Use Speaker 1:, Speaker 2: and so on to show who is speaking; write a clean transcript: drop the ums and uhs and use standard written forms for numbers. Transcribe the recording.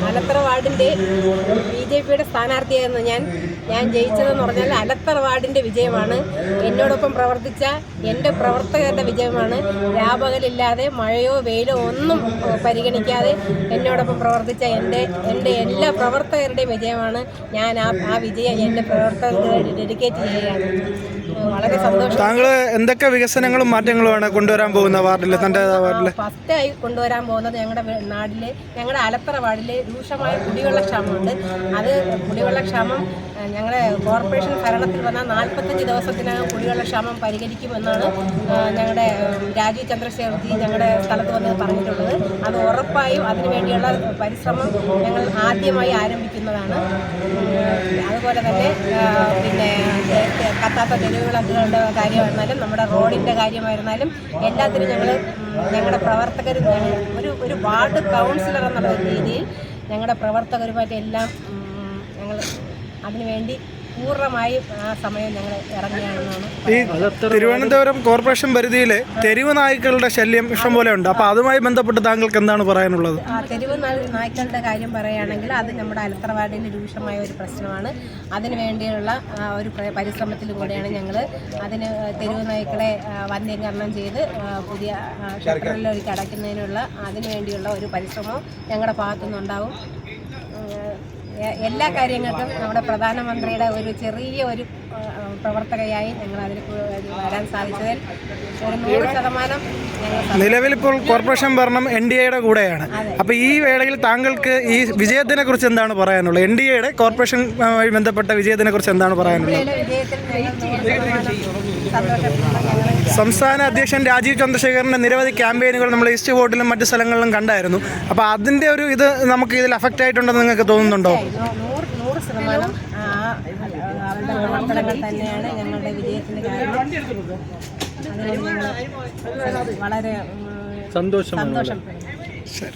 Speaker 1: അലത്തറ വാർഡിൻ്റെ BJPയുടെ സ്ഥാനാർത്ഥിയായിരുന്നു ഞാൻ ജയിച്ചതെന്ന് പറഞ്ഞാൽ അലത്തറ വാർഡിൻ്റെ വിജയമാണ്. എന്നോടൊപ്പം പ്രവർത്തിച്ച എൻ്റെ പ്രവർത്തകരുടെ വിജയമാണ്. രാപകലില്ലാതെ മഴയോ വെയിലോ ഒന്നും പരിഗണിക്കാതെ എന്നോടൊപ്പം പ്രവർത്തിച്ച എൻ്റെ എല്ലാ പ്രവർത്തകരുടെയും വിജയമാണ്. ഞാൻ ആ വിജയം എൻ്റെ പ്രവർത്തകർക്ക് ഡെഡിക്കേറ്റ് ചെയ്യുകയാണ്. വളരെ സന്തോഷം.
Speaker 2: താങ്കൾ എന്തൊക്കെ വികസനങ്ങളും മാറ്റങ്ങളുമാണ് കൊണ്ടുവരാൻ പോകുന്ന വാർഡിൽ? തൻ്റെ വാർഡിൽ
Speaker 1: ഫസ്റ്റായി കൊണ്ടുവരാൻ പോകുന്നത് ഞങ്ങളുടെ അലത്തറ വാർഡിൽ രൂക്ഷമായ കുടിവെള്ളക്ഷാമമുണ്ട്. അത് കുടിവെള്ളക്ഷാമം ഞങ്ങളുടെ കോർപ്പറേഷൻ ഭരണത്തിൽ വന്ന 45 ദിവസത്തിനകം കുടിവെള്ളക്ഷാമം പരിഹരിക്കുമെന്നാണ് ഞങ്ങളുടെ രാജീവ് ചന്ദ്രശേഖർജി ഞങ്ങളുടെ സ്ഥലത്ത് വന്ന് പറഞ്ഞിട്ടുള്ളത്. അത് ഉറപ്പായും അതിനുവേണ്ടിയുള്ള പരിശ്രമം ഞങ്ങൾ ആദ്യമായി ആരംഭിക്കുന്നതാണ്. അതുപോലെ തന്നെ പിന്നെ കത്താത്ത തെരുവുകളുടെ കാര്യമായിരുന്നാലും നമ്മുടെ റോഡിൻ്റെ കാര്യമായിരുന്നാലും എല്ലാത്തിനും ഞങ്ങളുടെ പ്രവർത്തകർ ഒരു വാർഡ് കൗൺസിലർ എന്നുള്ള രീതിയിൽ ഞങ്ങളുടെ പ്രവർത്തകരുമായിട്ട് എല്ലാം ഞങ്ങൾ അതിനുവേണ്ടി പൂർണ്ണമായി ആ സമയം ഞങ്ങൾ ഇറങ്ങുകയാണെന്നാണ്.
Speaker 2: ഈ തിരുവനന്തപുരം കോർപ്പറേഷൻ പരിധിയിൽ തെരുവ് നായ്ക്കളുടെ ശല്യം ഇഷ്ടം പോലെ ഉണ്ട്. അപ്പോൾ അതുമായി ബന്ധപ്പെട്ട് താങ്കൾക്ക് എന്താണ് പറയാനുള്ളത്?
Speaker 1: തെരുവ് നായ്ക്കളുടെ കാര്യം പറയുകയാണെങ്കിൽ അത് നമ്മുടെ അലത്തറ വാർഡിൽ രൂക്ഷമായ ഒരു പ്രശ്നമാണ്. അതിനു വേണ്ടിയുള്ള ഒരു പരിശ്രമത്തിലും കൂടെയാണ് ഞങ്ങൾ തെരുവ് നായ്ക്കളെ വന്ധ്യീകരണം ചെയ്ത് പുതിയ ഷട്ടറിലേക്ക് അടയ്ക്കുന്നതിനുള്ള അതിനുവേണ്ടിയുള്ള ഒരു പരിശ്രമവും ഞങ്ങളുടെ ഭാഗത്തുനിന്നുണ്ടാവും. എല്ലാ കാര്യങ്ങൾക്കും നമ്മുടെ പ്രധാനമന്ത്രിയുടെ ഒരു ചെറിയ ഒരു പ്രവർത്തകയായി ഞങ്ങൾ അതിൽ വരാൻ സാധിച്ചതിൽ ഒരു 100%
Speaker 2: നിലവിലിപ്പോൾ കോർപ്പറേഷൻ ഭരണം NDAയുടെ കൂടെയാണ്. അപ്പോൾ ഈ വേളയിൽ താങ്കൾക്ക് ഈ വിജയത്തിനെ കുറിച്ച് എന്താണ് പറയാനുള്ളത്? NDAയുടെ കോർപ്പറേഷനുമായി ബന്ധപ്പെട്ട വിജയത്തിനെ കുറിച്ച് എന്താണ് പറയാനുള്ളത്? സംസ്ഥാന അധ്യക്ഷൻ രാജീവ് ചന്ദ്രശേഖറിൻ്റെ നിരവധി ക്യാമ്പയിനുകൾ നമ്മൾ ഈസ്റ്റ് ഫോർട്ടിലും മറ്റു സ്ഥലങ്ങളിലും കണ്ടായിരുന്നു. അപ്പോൾ അതിൻ്റെ ഒരു ഇത് നമുക്ക് ഇതിൽ അഫക്റ്റ് ആയിട്ടുണ്ടെന്ന് നിങ്ങൾക്ക് തോന്നുന്നുണ്ടോ?
Speaker 1: 100% അവരുടെ പ്രവർത്തനങ്ങൾ തന്നെയാണ് ഞങ്ങളുടെ വിജയത്തിന് കാരണം. അതിന് ഞങ്ങൾ വളരെ സന്തോഷം.